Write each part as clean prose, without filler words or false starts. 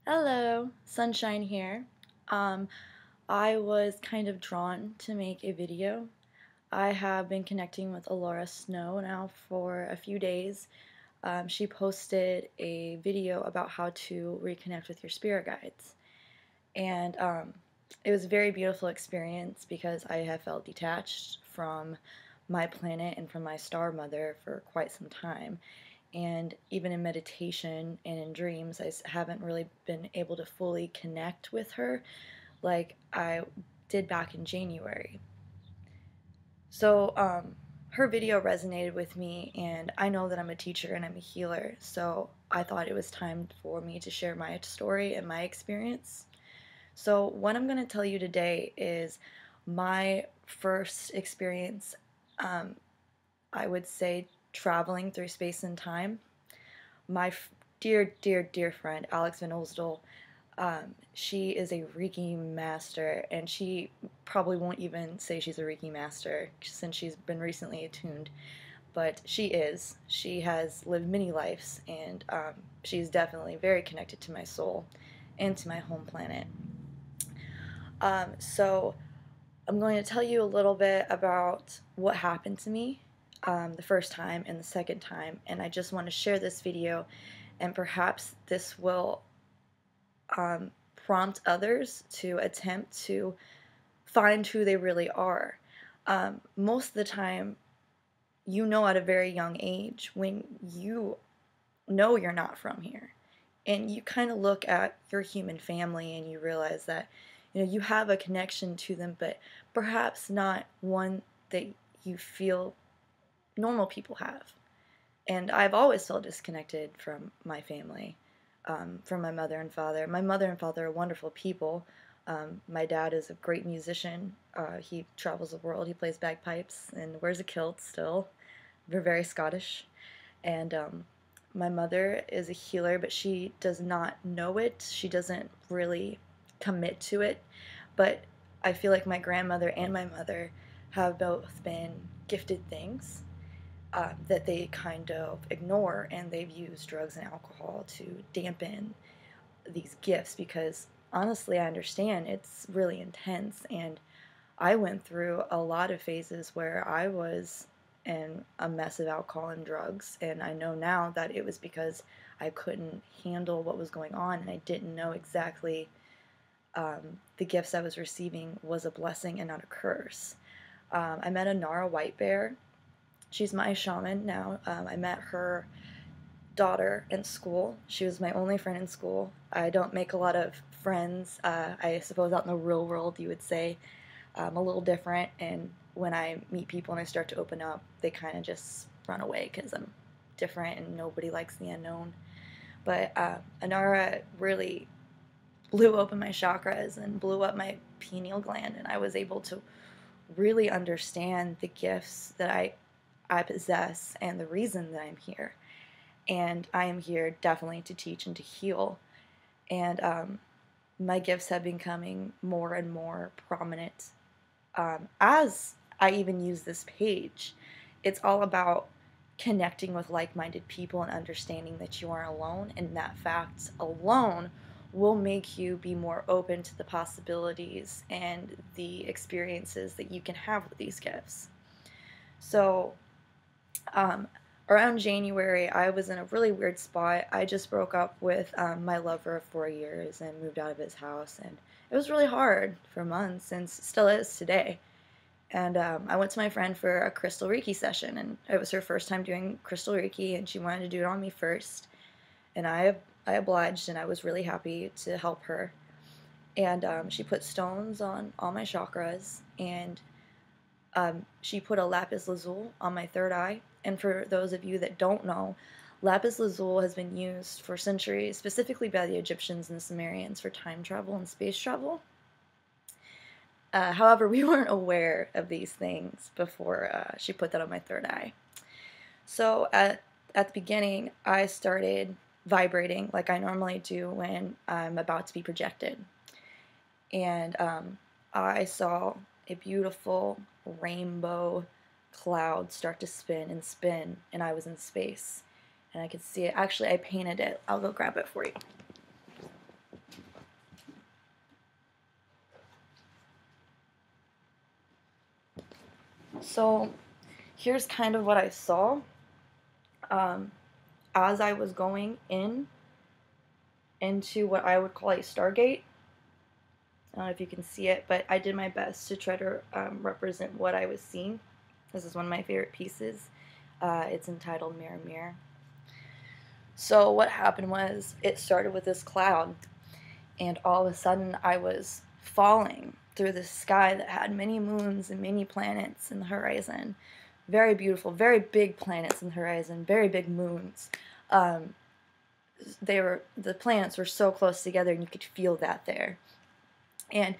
Hello, Sunshine here. Um, I was kind of drawn to make a video. I have been connecting with Elora Snow now for a few days. She posted a video about how to reconnect with your spirit guides. And it was a very beautiful experience because I have felt detached from my planet and from my star mother for quite some time. And even in meditation and in dreams, I haven't really been able to fully connect with her like I did back in January. So, her video resonated with me, and I know that I'm a teacher and I'm a healer, so I thought it was time for me to share my story and my experience. So, what I'm going to tell you today is my first experience, um, I would say, traveling through space and time. My dear, dear, dear friend, Alex Van Osdol, she is a Reiki master, and she probably won't even say she's a Reiki master since she's been recently attuned, but she is. She has lived many lives, and she's definitely very connected to my soul and to my home planet. So I'm going to tell you a little bit about what happened to me the first time and the second time, and I just want to share this video, and perhaps this will prompt others to attempt to find who they really are. Most of the time, you know at a very young age when you know you're not from here. And you kind of look at your human family and you realize that you have a connection to them, but perhaps not one that you feel normal people have. And I've always felt disconnected from my family, from my mother and father. My mother and father are wonderful people. My dad is a great musician. He travels the world. He plays bagpipes and wears a kilt still. We're very Scottish. And my mother is a healer, but she does not know it. She doesn't really commit to it. But I feel like my grandmother and my mother have both been gifted things that they kind of ignore, and they've used drugs and alcohol to dampen these gifts because honestly, I understand it's really intense, and I went through a lot of phases where I was in a mess of alcohol and drugs, and I know now that it was because I couldn't handle what was going on, and I didn't know exactly the gifts I was receiving was a blessing and not a curse. I met a Nara white bear. She's my shaman now. I met her daughter in school. She was my only friend in school. I don't make a lot of friends. I suppose out in the real world, you would say. I'm a little different, and when I meet people and I start to open up, they kind of just run away because I'm different and nobody likes the unknown. But Anara really blew open my chakras and blew up my pineal gland, and I was able to really understand the gifts that I possess and the reason that I'm here. And I am here definitely to teach and to heal. And my gifts have been becoming more and more prominent as I even use this page. It's all about connecting with like-minded people and understanding that you aren't alone, and that fact alone will make you be more open to the possibilities and the experiences that you can have with these gifts. So um, around January, I was in a really weird spot. I just broke up with my lover of 4 years and moved out of his house, and it was really hard for months, and still is today. And I went to my friend for a crystal Reiki session, and it was her first time doing crystal Reiki, and she wanted to do it on me first. And I obliged, and I was really happy to help her. And she put stones on all my chakras, and she put a lapis lazuli on my third eye. And for those of you that don't know, lapis lazuli has been used for centuries, specifically by the Egyptians and Sumerians, for time travel and space travel. However, we weren't aware of these things before she put that on my third eye. So at the beginning, I started vibrating like I normally do when I'm about to be projected. And I saw a beautiful rainbow cloud start to spin and spin, and I was in space. And I could see it. Actually, I painted it. I'll go grab it for you. So here's kind of what I saw um, as I was going into what I would call a stargate. I don't know if you can see it, but I did my best to try to represent what I was seeing. This is one of my favorite pieces. It's entitled Mirror, Mirror. So what happened was it started with this cloud, and all of a sudden I was falling through the sky that had many moons and many planets in the horizon. Very beautiful, very big planets in the horizon, very big moons. Um, the planets were so close together, and you could feel that there. And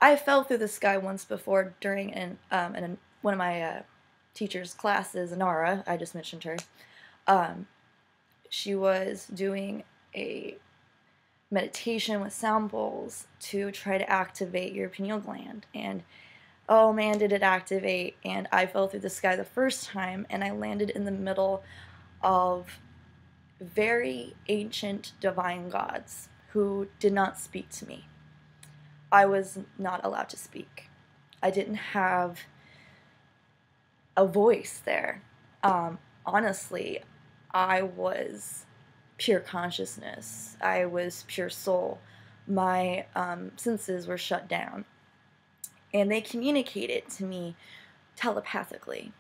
I fell through the sky once before during one of my teacher's classes, Nara. I just mentioned her. She was doing a meditation with sound bowls to try to activate your pineal gland, and oh man, did it activate. And I fell through the sky the first time, and I landed in the middle of very ancient divine gods who did not speak to me. I was not allowed to speak. I didn't have a voice there. Honestly, I was pure consciousness. I was pure soul. My senses were shut down. And they communicated to me telepathically.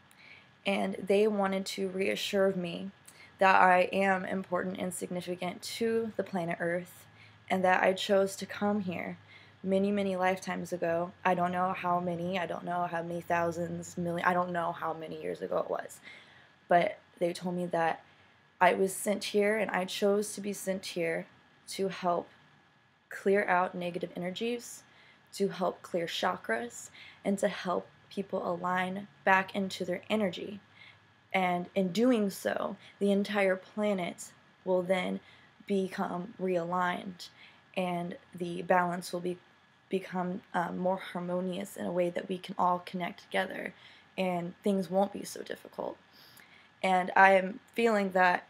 And they wanted to reassure me that I am important and significant to the planet Earth, and that I chose to come here many, many lifetimes ago. I don't know how many, I don't know how many thousands, million, I don't know how many years ago it was. But they told me that I was sent here, and I chose to be sent here to help clear out negative energies, to help clear chakras, and to help people align back into their energy. And in doing so, the entire planet will then become realigned, and the balance will become more harmonious in a way that we can all connect together, and things won't be so difficult. And I am feeling that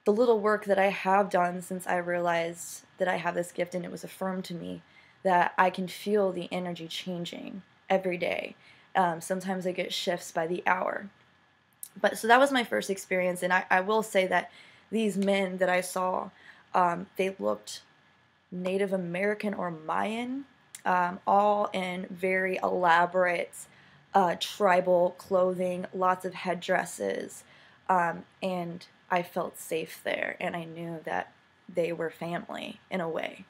the little work that I have done since I realized that I have this gift and it was affirmed to me, that I can feel the energy changing every day. Sometimes I get shifts by the hour. But so that was my first experience, and I will say that these men that I saw, they looked Native American or Mayan, all in very elaborate tribal clothing, lots of headdresses, and I felt safe there, and I knew that they were family in a way.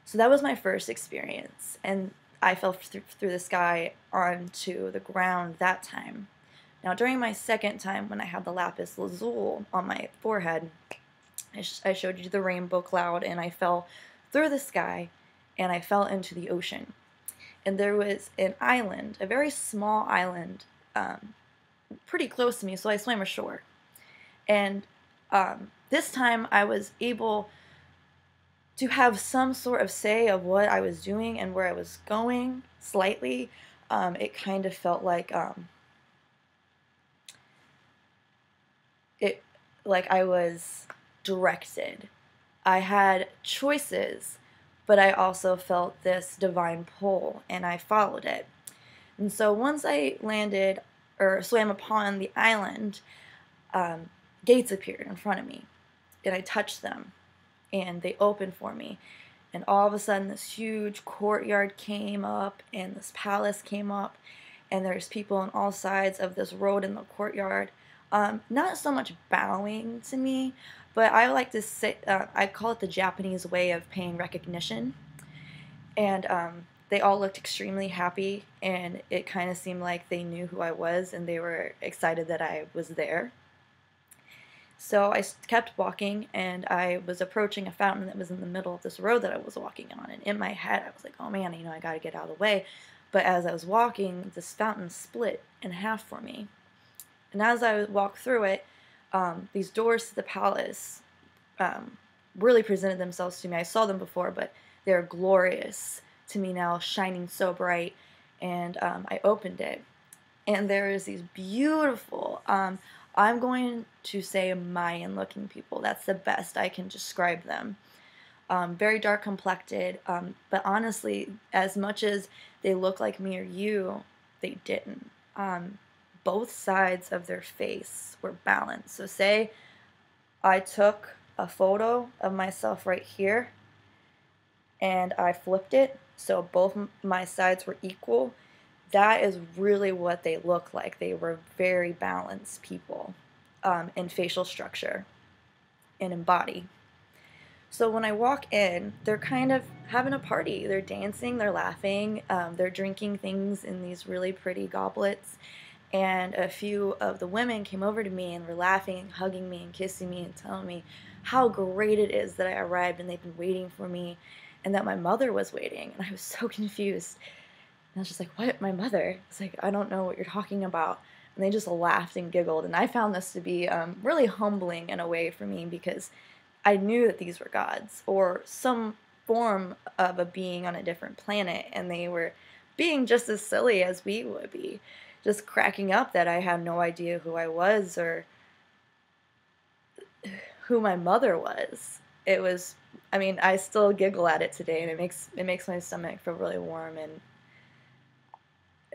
So that was my first experience, and I fell through the sky onto the ground that time. Now, during my second time, when I had the lapis lazuli on my forehead, I showed you the rainbow cloud, and I fell through the sky, and I fell into the ocean. And there was an island, a very small island, pretty close to me, so I swam ashore. And this time I was able to have some sort of say of what I was doing and where I was going, slightly. It kind of felt like I was directed. I had choices, but I also felt this divine pull, and I followed it. And so once I landed or swam upon the island, gates appeared in front of me, and I touched them, and they opened for me. And all of a sudden, this huge courtyard came up, and this palace came up, and there's people on all sides of this road in the courtyard. Not so much bowing to me, but I like to say, I call it the Japanese way of paying recognition. And they all looked extremely happy, and it kind of seemed like they knew who I was, and they were excited that I was there. So I kept walking, and I was approaching a fountain that was in the middle of this road that I was walking on. And in my head, I was like, oh man, I got to get out of the way. But as I was walking, this fountain split in half for me. And as I walked through it, these doors to the palace really presented themselves to me. I saw them before, but they're glorious to me now, shining so bright. And I opened it, and there is these beautiful, I'm going to say Mayan-looking people. That's the best I can describe them. Very dark complected, but honestly, as much as they look like me or you, they didn't. both sides of their face were balanced. So say I took a photo of myself right here and I flipped it so both my sides were equal. That is really what they look like. They were very balanced people in facial structure and in body. So when I walk in, they're kind of having a party. They're dancing, they're laughing, they're drinking things in these really pretty goblets. And a few of the women came over to me and were laughing and hugging me and kissing me and telling me how great it is that I arrived and they've been waiting for me and that my mother was waiting. And I was so confused. And I was just like, what? My mother? It's like, I don't know what you're talking about. And they just laughed and giggled. And I found this to be really humbling in a way for me because I knew that these were gods or some form of a being on a different planet. And they were being just as silly as we would be, just cracking up that I had no idea who I was or who my mother was. It was, I mean, I still giggle at it today, and it makes my stomach feel really warm. And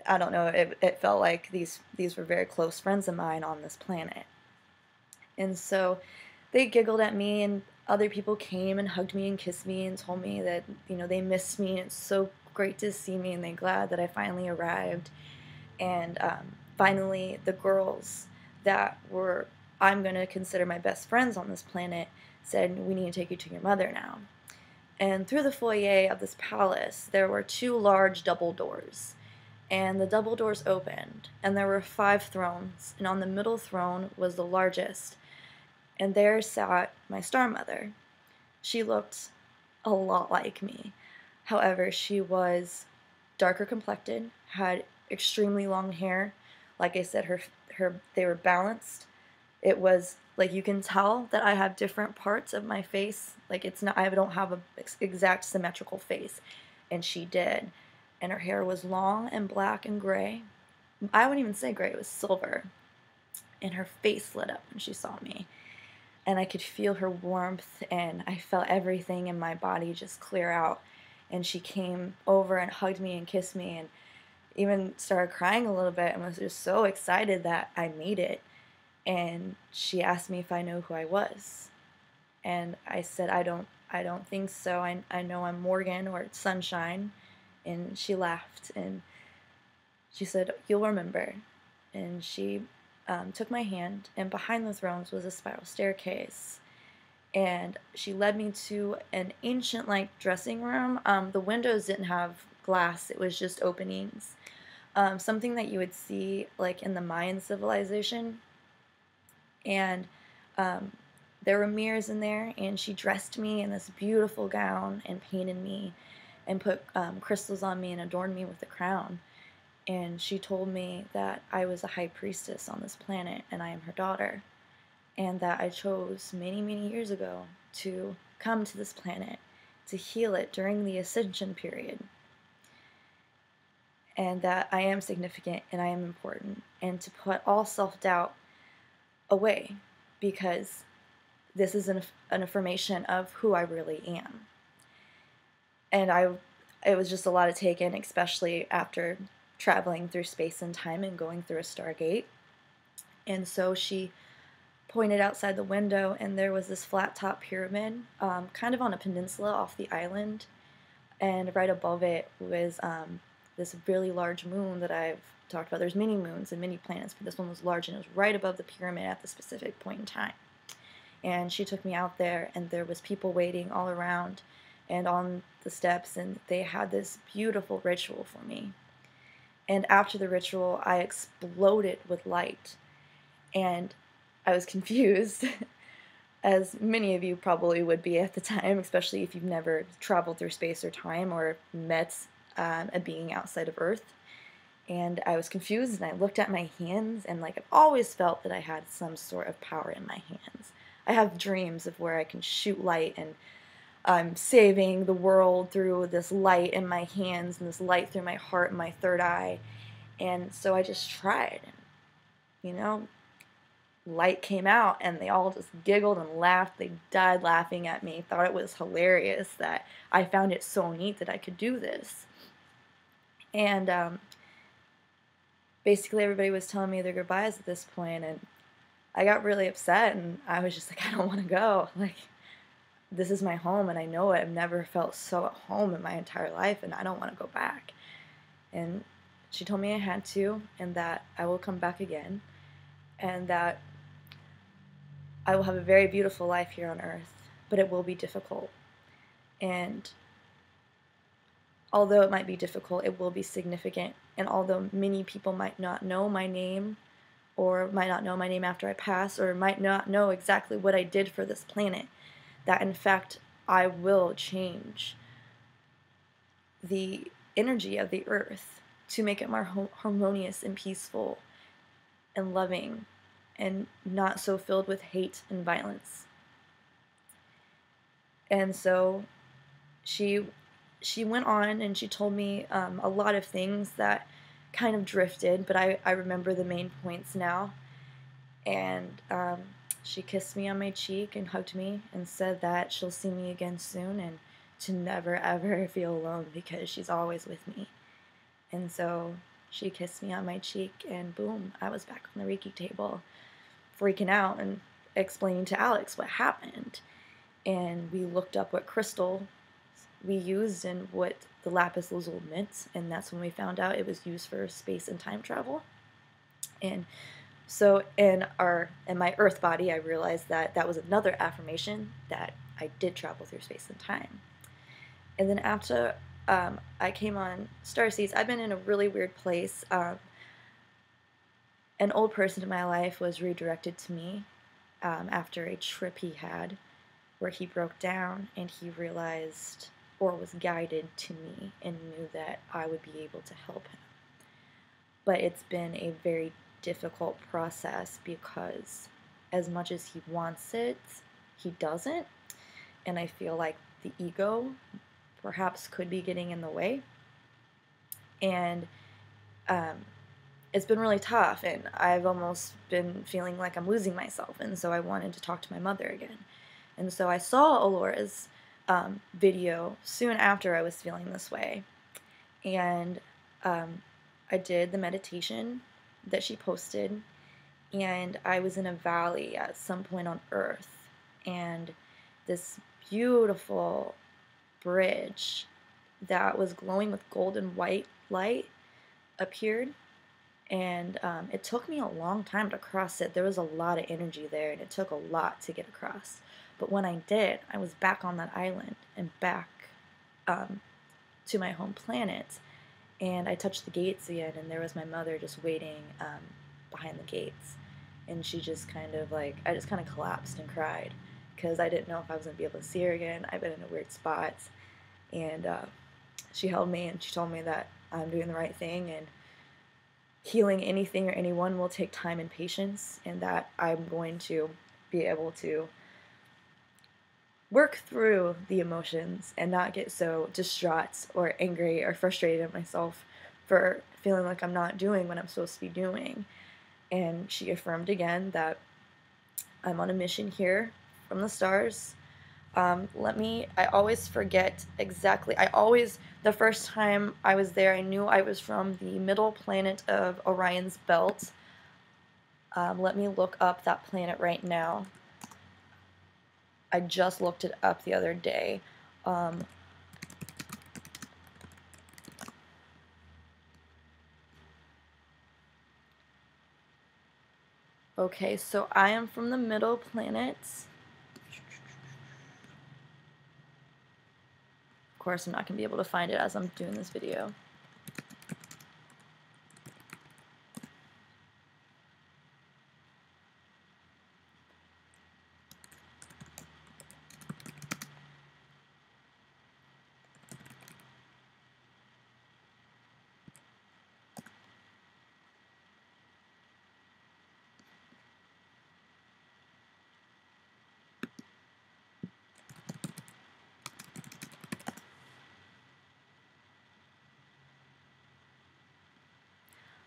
I don't know, it felt like these were very close friends of mine on this planet. And so they giggled at me, and other people came and hugged me and kissed me and told me that, you know, they missed me and it's so great to see me and they're glad that I finally arrived. And finally, the girls that were, I'm going to consider my best friends on this planet, said, we need to take you to your mother now. And through the foyer of this palace, there were 2 large double doors. And the double doors opened, and there were 5 thrones, and on the middle throne was the largest. And there sat my star mother. She looked a lot like me. However, she was darker complected, had extremely long hair. Like I said, they were balanced. It was like you can tell that I have different parts of my face. Like it's not, I don't have a exact symmetrical face, and she did. And her hair was long and black and gray. I wouldn't even say gray, it was silver. And her face lit up when she saw me. And I could feel her warmth, and I felt everything in my body just clear out. And she came over and hugged me and kissed me and even started crying a little bit and was just so excited that I made it. And she asked me if I know who I was. And I said, I don't think so. I know I'm Morgan or Sunshine. And she laughed and she said, you'll remember. And she took my hand, and behind the thrones was a spiral staircase. And she led me to an ancient like dressing room. The windows didn't have glass, it was just openings. Something that you would see like in the Mayan civilization. And there were mirrors in there, and she dressed me in this beautiful gown and painted me and put crystals on me and adorned me with a crown. And she told me that I was a high priestess on this planet and I am her daughter, and that I chose many, many years ago to come to this planet to heal it during the ascension period, and that I am significant and I am important, and to put all self-doubt away because this is an affirmation of who I really am. And it was just a lot to take in, especially after traveling through space and time and going through a stargate. And so she pointed outside the window, and there was this flat top pyramid, kind of on a peninsula off the island, and right above it was this really large moon that I've talked about. There's many moons and many planets, but this one was large, and it was right above the pyramid at the specific point in time. And she took me out there, and there was people waiting all around and on the steps, and they had this beautiful ritual for me. And after the ritual, I exploded with light, and I was confused, as many of you probably would be at the time, especially if you've never traveled through space or time or met a being outside of Earth. And I was confused, and I looked at my hands, and like I've always felt that I had some sort of power in my hands. I have dreams of where I can shoot light, and I'm saving the world through this light in my hands and this light through my heart and my third eye. And so I just tried, and you know, light came out, and they all just giggled and laughed. They died laughing at me, thought it was hilarious that I found it so neat that I could do this. And basically everybody was telling me their goodbyes at this point, and I got really upset, and I was just like, I don't want to go. Like, this is my home, and I know it. I've never felt so at home in my entire life, and I don't want to go back. And she told me I had to, and that I will come back again, and that I will have a very beautiful life here on earth, but it will be difficult. And although it might be difficult, it will be significant. And although many people might not know my name, or might not know my name after I pass, or might not know exactly what I did for this planet, that in fact I will change the energy of the earth to make it more harmonious and peaceful and loving and not so filled with hate and violence. And so she went on and she told me a lot of things that kind of drifted, but I remember the main points now. And she kissed me on my cheek and hugged me and said that she'll see me again soon and to never ever feel alone because she's always with me. And so she kissed me on my cheek, and boom, I was back on the Reiki table, freaking out and explaining to Alex what happened. And we looked up what crystal we used and what the lapis lazuli meant, and that's when we found out it was used for space and time travel. And so in my earth body, I realized that that was another affirmation that I did travel through space and time. And then after I came on Starseeds, I've been in a really weird place. An old person in my life was redirected to me after a trip he had where he broke down, and he realized or was guided to me and knew that I would be able to help him. But it's been a very difficult process because as much as he wants it, he doesn't. And I feel like the ego perhaps could be getting in the way. And it's been really tough, and I've almost been feeling like I'm losing myself. And so I wanted to talk to my mother again. And so I saw Elora's video soon after I was feeling this way. And I did the meditation that she posted, and I was in a valley at some point on Earth, and this beautiful bridge that was glowing with golden white light appeared, and it took me a long time to cross it. There was a lot of energy there, and it took a lot to get across. But when I did, I was back on that island and back to my home planet. And I touched the gates again, and there was my mother just waiting behind the gates. And she just kind of like, I just kind of collapsed and cried because I didn't know if I was going to be able to see her again. I've been in a weird spot. And she held me and she told me that I'm doing the right thing, and healing anything or anyone will take time and patience, and that I'm going to be able to work through the emotions and not get so distraught or angry or frustrated at myself for feeling like I'm not doing what I'm supposed to be doing. And she affirmed again that I'm on a mission here from the stars. I always forget exactly. The first time I was there, I knew I was from the middle planet of Orion's belt. Let me look up that planet right now. I just looked it up the other day. Okay, so I am from the middle planet. Of course, I'm not going to be able to find it as I'm doing this video.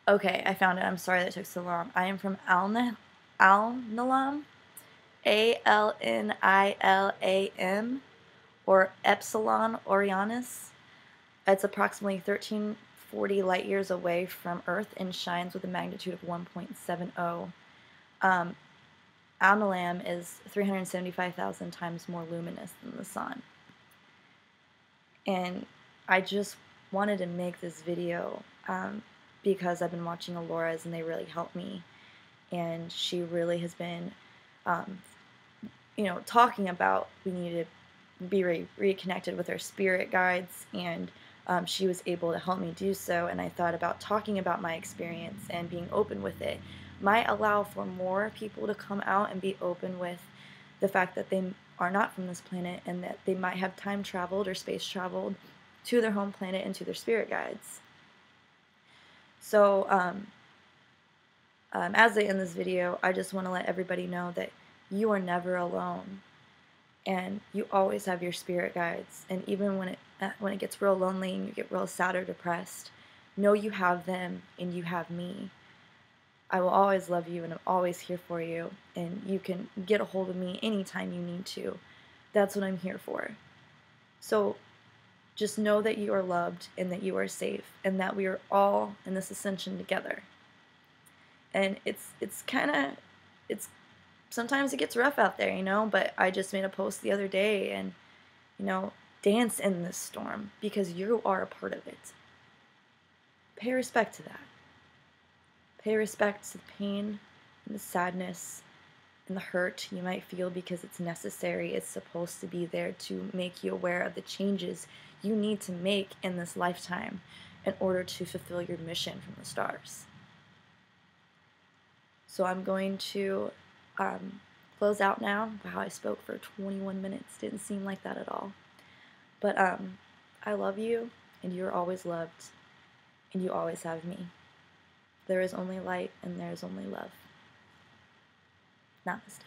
Okay, I found it. I'm sorry that took so long. I am from Alnilam, Alnilam, or Epsilon Orionis. It's approximately 13 40 light years away from Earth and shines with a magnitude of 1.70. Alnilam is 375,000 times more luminous than the sun. And I just wanted to make this video because I've been watching Elora's and they really helped me. And she really has been, talking about we need to be reconnected with our spirit guides, and she was able to help me do so. And I thought about talking about my experience and being open with it might allow for more people to come out and be open with the fact that they are not from this planet and that they might have time traveled or space traveled to their home planet and to their spirit guides. So as I end this video, I just want to let everybody know that you are never alone, and you always have your spirit guides. And even when it gets real lonely and you get real sad or depressed, know you have them and you have me. I will always love you and I'm always here for you, and you can get a hold of me anytime you need to. That's what I'm here for. So just know that you are loved and that you are safe and that we are all in this ascension together. And it's sometimes it gets rough out there, but I just made a post the other day and, dance in this storm because you are a part of it. Pay respect to that. Pay respect to the pain and the sadness and the hurt you might feel because it's necessary. It's supposed to be there to make you aware of the changes you need to make in this lifetime in order to fulfill your mission from the stars. So I'm going to close out now. Wow, I spoke for 21 minutes. Didn't seem like that at all. But I love you, and you're always loved, and you always have me. There is only light, and there is only love. Namaste.